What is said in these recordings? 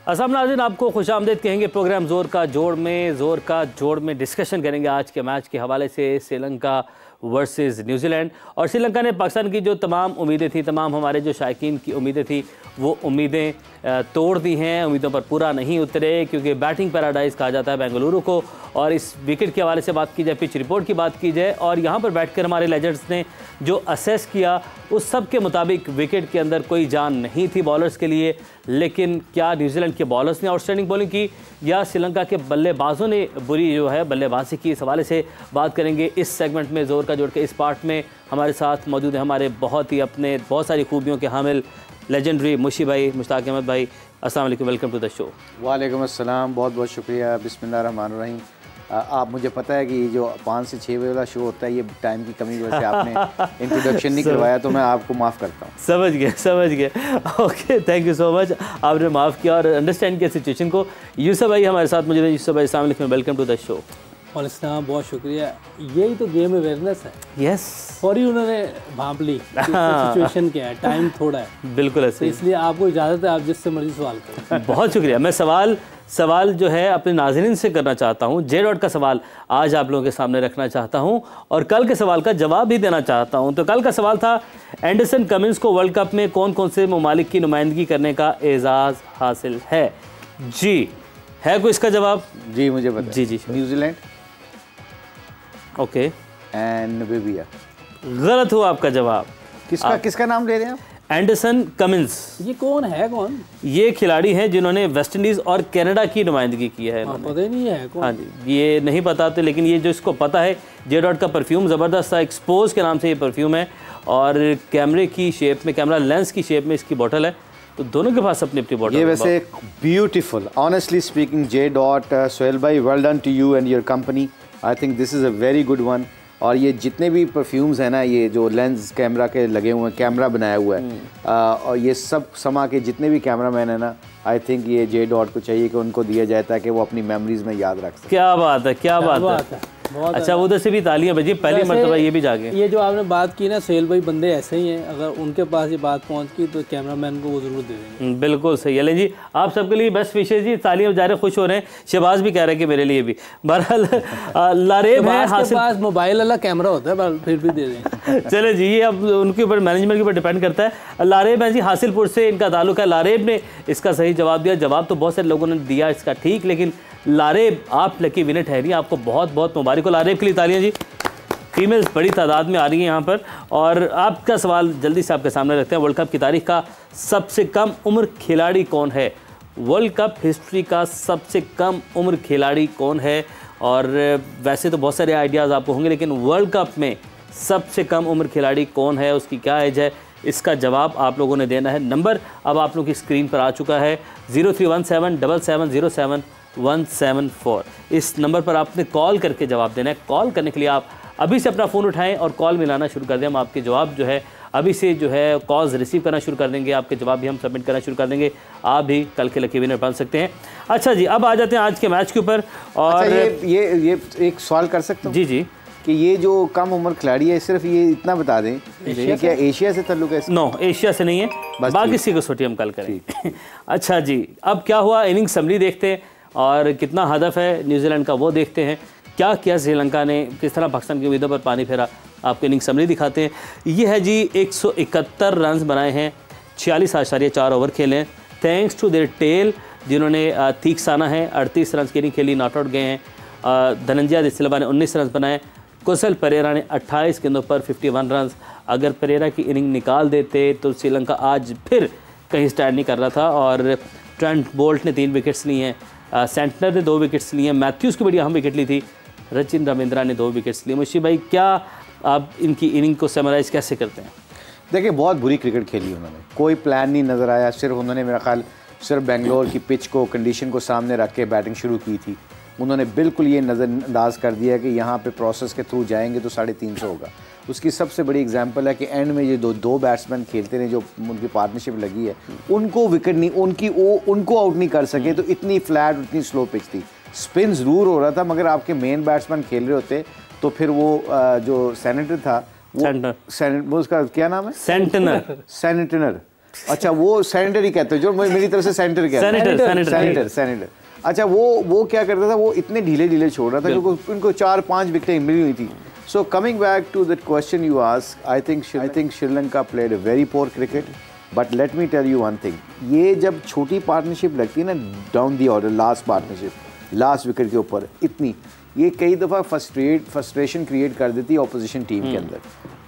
अस्सलाम नाज़रीन, आपको खुशामदीद कहेंगे प्रोग्राम ज़ोर का जोड़ में डिस्कशन करेंगे आज के मैच के हवाले से श्रीलंका वर्सेस न्यूजीलैंड। और श्रीलंका ने पाकिस्तान की जो तमाम उम्मीदें थी, तमाम हमारे जो शायकीन की उम्मीदें थी, वो उम्मीदें तोड़ दी हैं, उम्मीदों पर पूरा नहीं उतरे, क्योंकि बैटिंग पैराडाइज कहा जाता है बेंगलुरु को। और इस विकेट के हवाले से बात की जाए, पिच रिपोर्ट की बात की जाए, और यहाँ पर बैठकर हमारे लेजेंड्स ने जो असेस किया उस सब के मुताबिक विकेट के अंदर कोई जान नहीं थी बॉलर्स के लिए। लेकिन क्या न्यूजीलैंड के बॉलर्स ने आउटस्टैंडिंग बॉलिंग की या श्रीलंका के बल्लेबाजों ने बुरी जो है बल्लेबाजी की, इस हवाले से बात करेंगे इस सेगमेंट में। ज़ोर का जोड़ के इस पार्ट में हमारे साथ मौजूद है हमारे बहुत सारी खूबियों के हामिल लेजेंडरी मुशी भाई, मुश्ताक अहमद भाई। अस्सलाम वालेकुम, वेलकम टू द शो। वालेकुम अस्सलाम, बहुत बहुत शुक्रिया। बिस्मिल्लाह रहमान रहीम। आप मुझे पता है कि जो 5 से 6 बजे वाला शो होता है, ये टाइम की कमी की वजह से आपने इंट्रोडक्शन नहीं करवाया, तो मैं आपको माफ़ करता हूँ। समझ गए। Okay, thank you so much, आपने माफ़ किया और अंडरस्टैंड किया सिचुएशन को। यूसुफ भाई हमारे साथ मौजूद है। यूसुफ भाई, अस्सलाम वालेकुम, वेलकम टू द शो। वालेकुम, बहुत शुक्रिया। यही तो गेम अवेयरनेस है। यस, सॉरी उन्होंने भांप ली, सिचुएशन क्या है, टाइम थोड़ा है, बिल्कुल ऐसे, तो इसलिए आपको इजाज़त है, आप जिससे मर्जी सवाल करें। बहुत शुक्रिया। मैं सवाल जो है अपने नाज़रीन से करना चाहता हूँ। जे डॉट का सवाल आज आप लोगों के सामने रखना चाहता हूँ और कल के सवाल का जवाब भी देना चाहता हूँ। तो कल का सवाल था, एंडरसन कमिंस को वर्ल्ड कप में कौन कौन से ममालिक की नुमाइंदगी करने का एजाज़ हासिल है? जी, है कोई इसका जवाब? जी मुझे पता। जी, न्यूजीलैंड ओके एंड नामीबिया। गलत हुआ आपका जवाब। किसका नाम ले रहे हैं आप? Anderson Cummins. ये कौन है? कौन ये खिलाड़ी हैं जिन्होंने वेस्ट इंडीज़ और कनाडा की नुमाइंदगी की है। पता ही नहीं है कौन। हाँ जी, ये नहीं पता तो, लेकिन ये जो इसको पता है, जे डॉट का परफ्यूम ज़बरदस्त था, एक्सपोज के नाम से ये परफ्यूम है और कैमरे की शेप में, कैमरा लेंस की शेप में इसकी बोतल है। तो दोनों के पास अपनी अपनी बोतल। ये वैसे beautiful, honestly speaking, J dot, Sohail भाई, well done to you and your company. I think this is a very good one. और ये जितने भी परफ्यूम्स हैं ना, ये जो लेंस कैमरा के लगे हुए हैं, कैमरा बनाया हुआ है, और ये सब समा के जितने भी कैमरामैन हैं ना, आई थिंक ये जे डॉट को चाहिए कि उनको दिया जाए ताकि वो अपनी मेमोरीज में याद रख सकें। क्या बात है, क्या बात है। अच्छा, उधर से भी तालियां बजी, पहली मर्तबा ये भी जागे। ये जो आपने बात की ना, सोहेल भाई बंदे ऐसे ही हैं, अगर उनके पास ये बात पहुंच गई तो कैमरामैन को वो जरूर दे देंगे। बिल्कुल सही है। जी, आप सबके लिए बेस्ट विशेष जी, तालियां जा रहे, खुश हो रहे हैं। शहबाज भी कह रहे हैं कि मेरे लिए भी। बहरहाल लारेब है, आपके पास मोबाइल वाला कैमरा होता है, फिर भी दे दें। चले जी, ये अब उनके ऊपर, मैनेजमेंट के ऊपर डिपेंड करता है। लारेब है जी, हासिलपुर से इनका ताल्लुक है। लारेब ने इसका सही जवाब दिया। जवाब तो बहुत सारे लोगों ने दिया इसका ठीक, लेकिन लारेब आप लकी विनर ठहरी। आपको बहुत बहुत मुबारक हो। लारेब के लिए तालियां जी। फीमेल्स बड़ी तादाद में आ रही हैं यहाँ पर। और आपका सवाल जल्दी से आपके सामने रखते हैं। वर्ल्ड कप की तारीख का सबसे कम उम्र खिलाड़ी कौन है? वर्ल्ड कप हिस्ट्री का सबसे कम उम्र खिलाड़ी कौन है? और वैसे तो बहुत सारे आइडियाज़ आपको होंगे, लेकिन वर्ल्ड कप में सबसे कम उम्र खिलाड़ी कौन है, उसकी क्या एज है, इसका जवाब आप लोगों ने देना है। नंबर अब आप लोगों की स्क्रीन पर आ चुका है, 031777077174। इस नंबर पर आपने कॉल करके जवाब देना है। कॉल करने के लिए आप अभी से अपना फ़ोन उठाएं और कॉल मिलाना शुरू कर दें। हम आपके जवाब जो है अभी से जो है कॉल्स रिसीव करना शुरू कर देंगे, आपके जवाब भी हम सबमिट करना शुरू कर देंगे। आप भी कल के लकी विनर बन सकते हैं। अच्छा जी, अब आ जाते हैं आज के मैच के ऊपर। और अच्छा, ये एक सवाल कर सकता हूँ? जी जी, कि ये जो कम उम्र खिलाड़ी है, सिर्फ ये इतना बता दें, क्या एशिया से ताल्लुक है? नो, एशिया से नहीं है, बाकी सी को सोटी हम कल करें। अच्छा जी, अब क्या हुआ, इनिंग समरी देखते हैं और कितना हदफ है न्यूजीलैंड का वो देखते हैं। क्या किया श्रीलंका ने, किस तरह पाकिस्तान की उम्मीदों पर पानी फेरा, आपको इनिंग समरी दिखाते हैं। ये है जी, 171 रन बनाए हैं, 46.4 ओवर खेले हैं, थैंक्स टू देयर टेल, जिन्होंने तीक्साना है 38 रन की इनिंग खेली, नॉट आउट गए हैं। धनंजय डिसिल्वा ने 19 रन बनाए। कुशल परेरा ने 28 गेंदों पर 51 रन। अगर परेरा की इनिंग निकाल देते तो श्रीलंका आज फिर कहीं स्टैंड नहीं कर रहा था। और ट्रेंट बोल्ट ने 3 विकेट्स लिए हैं, सेंटनर ने 2 विकेट्स लिए हैं, मैथ्यूज़ की बड़ी अहम विकेट ली थी, रचिन रविंद्रा ने 2 विकेट्स लिए। मुशी भाई, क्या आप इनकी इनिंग को समराइज कैसे करते हैं? देखिए, बहुत बुरी क्रिकेट खेली उन्होंने, कोई प्लान नहीं नज़र आया। सिर्फ उन्होंने, मेरा ख्याल, सिर्फ बेंगलोर की पिच को, कंडीशन को सामने रख के बैटिंग शुरू की थी। उन्होंने बिल्कुल ये नज़रअंदाज कर दिया कि यहाँ पे प्रोसेस के थ्रू जाएंगे तो 350 होगा। उसकी सबसे बड़ी एग्जांपल है कि एंड में ये दो बैट्समैन खेलते रहे, जो उनकी पार्टनरशिप लगी है, उनको विकेट नहीं, उनको आउट नहीं कर सके। तो इतनी फ्लैट, इतनी स्लो पिच थी, स्पिन ज़रूर हो रहा था, मगर आपके मेन बैट्समैन खेल रहे होते तो फिर वो जो सेनेटर था, वो उसका क्या नाम है? सेंटनर। अच्छा वो सैनिटर ही कहते हैं, जो मेरी तरफ से सैनिटर कहते हैं, सैनिटर। अच्छा वो क्या करता था, वो इतने ढीले छोड़ रहा था क्योंकि उनको 4-5 विकेटें मिली हुई थी। So coming back to that question you ask, I think Sri Lanka played a very poor cricket, but let me tell you one thing, ये जब छोटी पार्टनरशिप लगती है ना down the order, last partnership last wicket के ऊपर, इतनी ये कई दफ़ा फ्रस्ट्रेशन क्रिएट कर देती है ऑपोजिशन टीम के अंदर।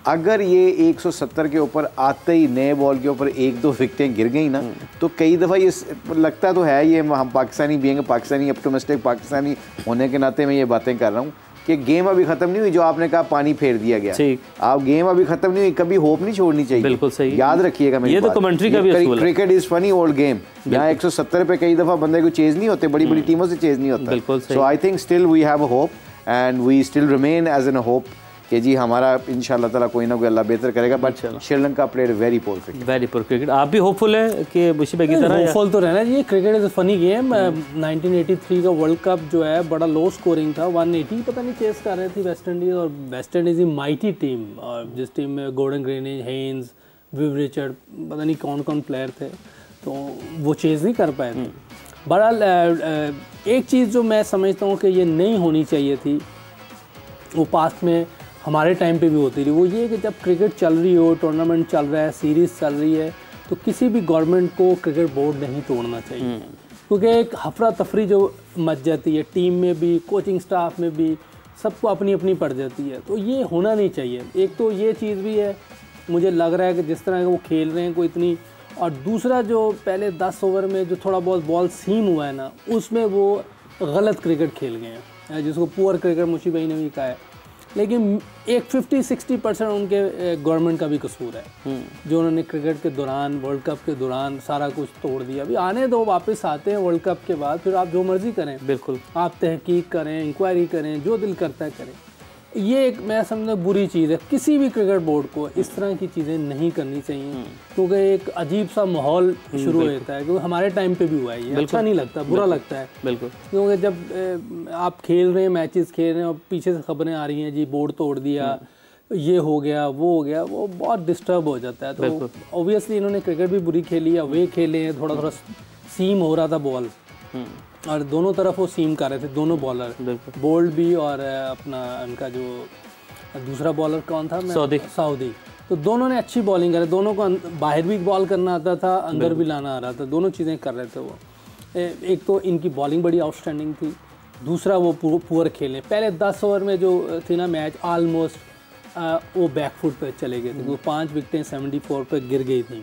अगर ये 170 के ऊपर आते ही नए बॉल के ऊपर 1-2 विकेटें गिर गई ना, तो कई दफ़ा ये लगता तो है, ये हम पाकिस्तानी बीइंग पाकिस्तानी ऑप्टिमिस्टिक पाकिस्तानी होने के नाते मैं ये बातें कर रहा हूँ कि गेम अभी ख़त्म नहीं हुई, जो आपने कहा पानी फेर दिया गया, आप गेम अभी ख़त्म नहीं हुई, कभी होप नहीं छोड़नी चाहिए। बिल्कुल सही, याद रखिएगा मेरी बात। ये तो कमेंट्री का भी असूल है। Cricket is funny old game, यहाँ 170 पे कई दफ़ा बंदे को चेज नहीं होते, बड़ी टीमों से चेज नहीं होता। So I think still we have a hope and we still remain as an hope कि जी हमारा इंशाल्लाह ताला कोई ना कोई अल्लाह बेहतर करेगा। But Sri Lanka played very poor cricket. आप भी होपफुल है कि मुशी भाई की तरह? होपफुल तो रहना चाहिए, cricket is a funny game. 1983 का वर्ल्ड कप जो है बड़ा लो स्कोरिंग था, 180 पता नहीं चेस कर रहे थे वेस्ट इंडीज, और वेस्ट इंडीज की माइटी टीम, और जिस टीम में गॉर्डन ग्रीनिज, हेन्स, विव रिचर्ड, पता नहीं कौन कौन प्लेयर थे, तो वो चेज़ नहीं कर पाए थे। बहरहाल एक चीज़ जो मैं समझता हूँ कि ये नहीं होनी चाहिए थी, वो पास्ट में हमारे टाइम पे भी होती रही, वो ये कि जब क्रिकेट चल रही हो, टूर्नामेंट चल रहा है, सीरीज़ चल रही है, तो किसी भी गवर्नमेंट को क्रिकेट बोर्ड नहीं तोड़ना चाहिए, क्योंकि एक हफरा तफरी जो मच जाती है टीम में भी, कोचिंग स्टाफ में भी, सबको अपनी अपनी पड़ जाती है, तो ये होना नहीं चाहिए। एक तो ये चीज़ भी है, मुझे लग रहा है कि जिस तरह वो खेल रहे हैं कोई इतनी, और दूसरा जो पहले 10 ओवर में जो थोड़ा बहुत बॉल सीम हुआ है ना, उसमें वो गलत क्रिकेट खेल गए हैं, जिसको पुअर क्रिकेट मुशी भाई ने भी कहा है। लेकिन एक 50-60% उनके गवर्नमेंट का भी कसूर है, जो उन्होंने क्रिकेट के दौरान, वर्ल्ड कप के दौरान सारा कुछ तोड़ दिया। अभी आने दो, वापस आते हैं वर्ल्ड कप के बाद, फिर आप जो मर्जी करें, बिल्कुल आप तहकीक करें, इंक्वायरी करें, जो दिल करता है करें। ये एक मैं समझता बुरी चीज़ है, किसी भी क्रिकेट बोर्ड को इस तरह की चीज़ें नहीं करनी चाहिए, क्योंकि एक अजीब सा माहौल शुरू हो जाता है, क्योंकि हमारे टाइम पे भी हुआ है ये, अच्छा नहीं लगता, बुरा लगता है बिल्कुल, क्योंकि जब आप खेल रहे हैं, मैचेस खेल रहे हैं और पीछे से खबरें आ रही हैं जी बोर्ड तोड़ दिया, ये हो गया, वो हो गया, वो बहुत डिस्टर्ब हो जाता है। तो ऑब्वियसली इन्होंने क्रिकेट भी बुरी खेली, अवे खेले हैं, थोड़ा सीम हो रहा था बॉल, और दोनों तरफ वो सीम कर रहे थे, दोनों बॉलर, बोल्ड भी और अपना उनका जो दूसरा बॉलर कौन था, सऊदी, तो दोनों ने अच्छी बॉलिंग करे, दोनों को बाहर भी बॉल करना आता था, अंदर भी लाना आ रहा था, दोनों चीज़ें कर रहे थे वो। एक तो इनकी बॉलिंग बड़ी आउटस्टैंडिंग थी, दूसरा वो पुअर खेलें। पहले 10 ओवर में जो थी ना मैच, ऑलमोस्ट वो बैकफुट पर चले गए थे, वो 5 विकेटें 74 पर गिर गई थी,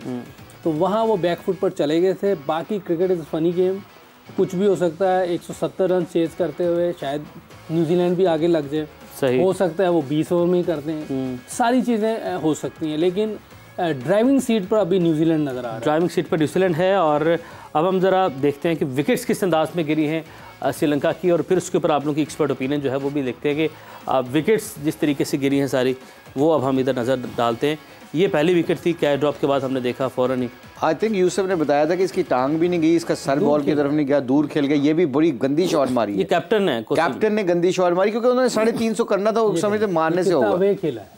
तो वहाँ वो बैकफुट पर चले गए थे। बाकी क्रिकेट इज़ फनी गेम, कुछ भी हो सकता है। 170 रन चेज करते हुए शायद न्यूजीलैंड भी आगे लग जाए, सही हो सकता है वो 20 ओवर में ही करते हैं, सारी चीज़ें हो सकती हैं, लेकिन ड्राइविंग सीट पर अभी न्यूजीलैंड नज़र आ रहा है, ड्राइविंग सीट पर न्यूजीलैंड है। और अब हम ज़रा देखते हैं कि विकेट्स किस अंदाज में गिरी हैं श्रीलंका की, और फिर उसके ऊपर आप लोगों की एक्सपर्ट ओपिनियन जो है वो भी देखते हैं कि विकेट्स जिस तरीके से गिरी हैं सारी, वो अब हम इधर नज़र डालते हैं। ये पहली विकेट थी, कैच ड्रॉप के बाद हमने देखा फ़ौरन ही, आई थिंक यूसुफ ने बताया था कि इसकी टांग भी नहीं गई, इसका सर बॉल की तरफ नहीं गया, दूर खेल गया, ये भी बड़ी गंदी शॉट मारी है। ये कैप्टन ने गंदी शॉट मारी, क्योंकि उन्होंने 350 करना था, उस समय से मारने से होगा। अवे खेला है,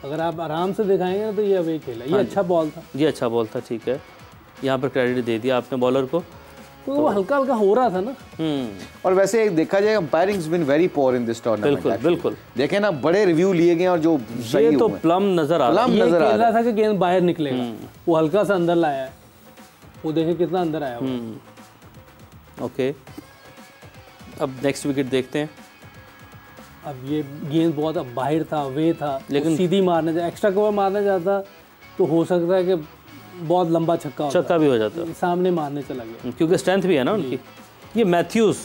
अगर आप आराम से दिखाएंगे ना तो ये अवे खेला, ये अच्छा बॉल था, ये अच्छा बॉल था, ठीक है, यहाँ पर क्रेडिट दे दिया आपने बॉलर को, तो वो हल्का हल्का हो रहा था ना। और वैसे देखा जाए umpiring has been very poor in this tournament, बिल्कुल देखें ना, बड़े रिव्यू लिए गए और जो ये तो प्लम नजर आ रहा है, ये खेल रहा था कि गेंद बाहर निकलेगा, वो हल्का सा अंदर लाया है, वो देखे कितना अंदर आया वो। ओके, अब नेक्स्ट विकेट देखते हैं। अब ये गेंद बहुत बाहर था, वे था, लेकिन सीधी मारने जा, एक्स्ट्रा कवर मारने जाता तो हो सकता है कि बहुत लंबा छक्का भी हो जाता, सामने मारने चला गया, क्योंकि स्ट्रेंथ भी है ना उनकी। ये मैथ्यूज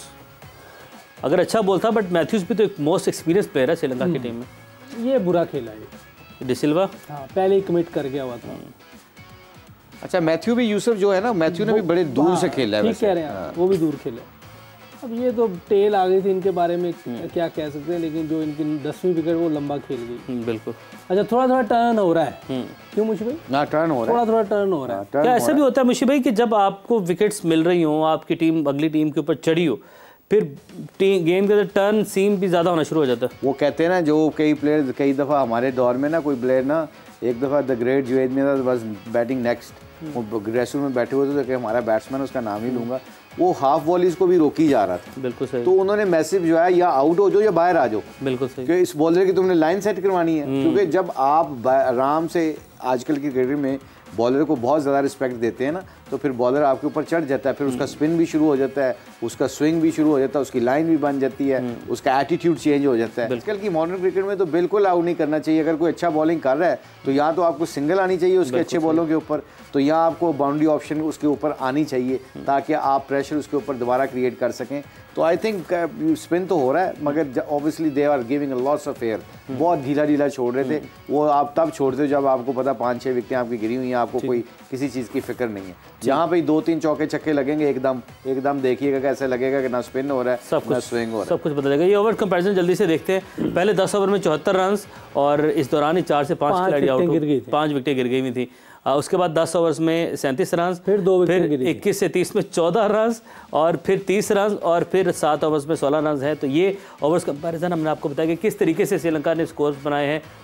अगर अच्छा बोल था, बट मैथ्यूज भी तो एक मोस्ट एक्सपीरियंस प्लेयर है श्रीलंका की टीम में। ये बुरा खेला है डिसिल्वा, हाँ पहले ही कमिट कर गया हुआ था। अच्छा मैथ्यू भी, यूसुफ जो है ना, मैथ्यू ने भी बड़े दूर से खेला है, ठीक कह रहे हैं, वो भी दूर खेला। अब ये तो टेल आ गई थी इनके बारे में क्या कह सकते हैं, लेकिन जो इनकी 10वीं विकेट वो लंबा खेल गई। बिल्कुल। अच्छा थोड़ा टर्न हो रहा है, क्यों मुशी भाई? ना टर्न हो रहा है, थोड़ा टर्न हो रहा है। क्या ऐसा भी होता है मुशी भाई कि जब आपको विकेट्स मिल रही हो, आपकी टीम अगली टीम के ऊपर चढ़ी हो, फिर गेंद का टर्न सीम भी ज़्यादा होना शुरू हो जाता है। वो कहते हैं ना, जो कई प्लेयर कई दफ़ा हमारे दौर में ना, कोई प्लेयर ना एक दफ़ा द ग्रेट जुवैद में था, बस बैटिंग नेक्स्ट, वो ड्रेसरूम में बैठे हुए थे कि हमारा बैट्समैन, उसका नाम ही लूँगा, वो हाफ वॉलीज को भी रोकी जा रहा था। बिल्कुल सही। तो उन्होंने मैसेज जो है, या आउट हो जाओ या बाहर आ जाओ, बिल्कुल सही, कि इस बॉलर की तुमने लाइन सेट करवानी है। क्योंकि जब आप आराम से, आजकल की क्रिकेट में बॉलर को बहुत ज़्यादा रिस्पेक्ट देते हैं ना, तो फिर बॉलर आपके ऊपर चढ़ जाता है, फिर उसका स्पिन भी शुरू हो जाता है, उसका स्विंग भी शुरू हो जाता है, उसकी लाइन भी बन जाती है, उसका एटीट्यूड चेंज हो जाता है। आजकल की मॉडर्न क्रिकेट में तो बिल्कुल आउट नहीं करना चाहिए। अगर कोई अच्छा बॉलिंग कर रहा है तो यहाँ तो आपको सिंगल आनी चाहिए उसके अच्छे बॉलों के ऊपर, तो यहाँ आपको बाउंड्री ऑप्शन उसके ऊपर आनी चाहिए ताकि आप प्रेशर उसके ऊपर दोबारा क्रिएट कर सकें। तो आई थिंक स्पिन तो हो रहा है, मगर obviously they are giving lots of air, बहुत ढीला ढीला छोड़ रहे थे। वो आप तब छोड़ते हो जब आपको पता 5-6 विकेटें आपकी गिरी हुई हैं, आपको कोई किसी चीज़ की फिक्र नहीं है। जहाँ पे 2-3 चौके छक्के लगेंगे, एकदम देखिएगा कैसे लगेगा कि ना स्पिन हो रहा है, सब कुछ स्विंग हो रहा है, सब कुछ पता लगेगा। ये ओवर कंपैरिजन जल्दी से देखते हैं। पहले 10 ओवर में 74 रन और इस दौरान ही 4 से 5 खिलाड़ी आउट, 5 विकेटें गिर गई हुई थी। उसके बाद 10 ओवर्स में 37 रन, फिर 2 विकेट, फिर 21 से 30 में 14 रन, और फिर 30 रन, और फिर 7 ओवर्स में 16 रन है। तो ये ओवर्स कंपैरिजन हमने आपको बताया कि किस तरीके से श्रीलंका ने स्कोर्स बनाए हैं